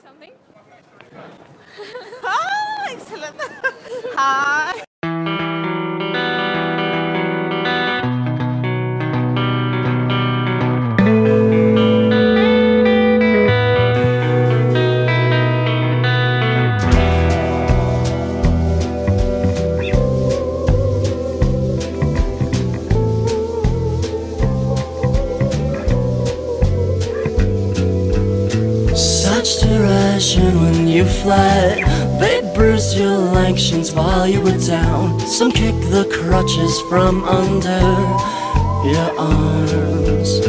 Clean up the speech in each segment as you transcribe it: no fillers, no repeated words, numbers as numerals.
something? Oh, excellent. Hi. Such derision when you fled. They bruised your legs while you were down. Some kicked the crutches from under your arms.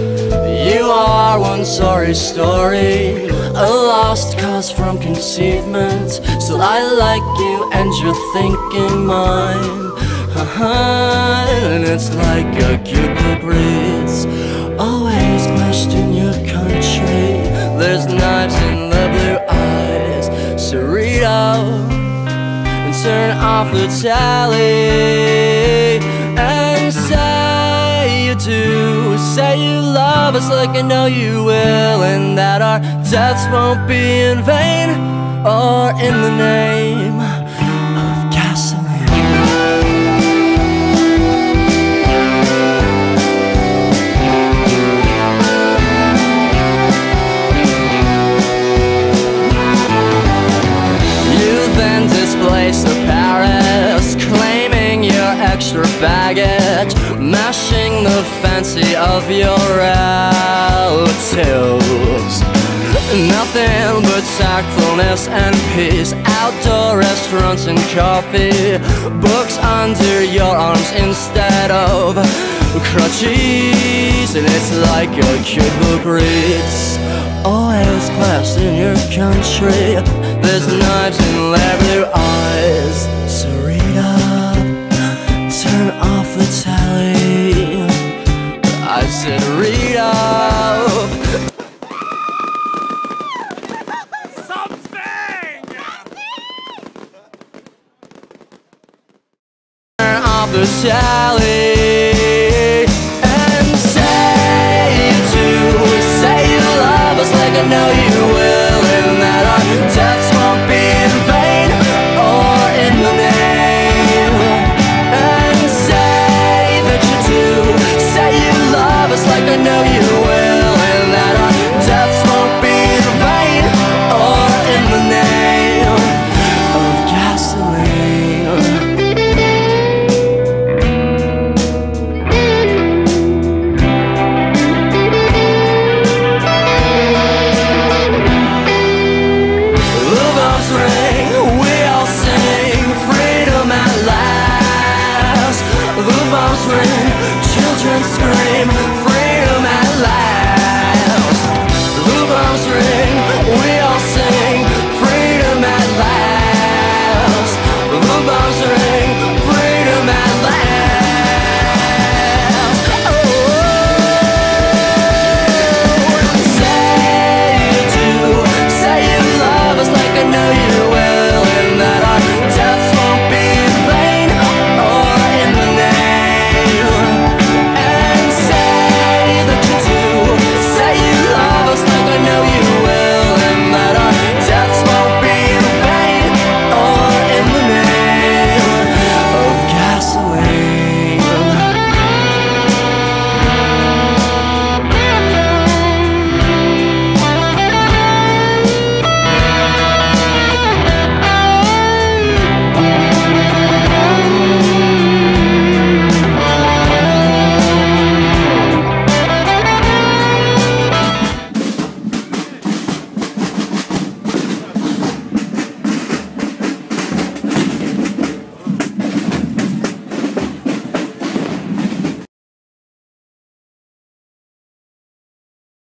You are one sorry story, a lost cause from conceivement. Still I like you and you're thinking mine. And it's like a cute book reads. Always question your country. There's knives in the blue eyes. So read out and turn off the tally and say you do. Say you love us like I know you will, and that our deaths won't be in vain or in the name of gasoline. To Paris, claiming your extra baggage, mashing the fancy of your relatives. Nothing but tactfulness and peace. Outdoor restaurants and coffee, books under your arms instead of crutches. And it's like a cute book reads. Always question your country. There's knives in their blue eyes. So read up, turn off the tally. I said read up. Something! Turn off the tally.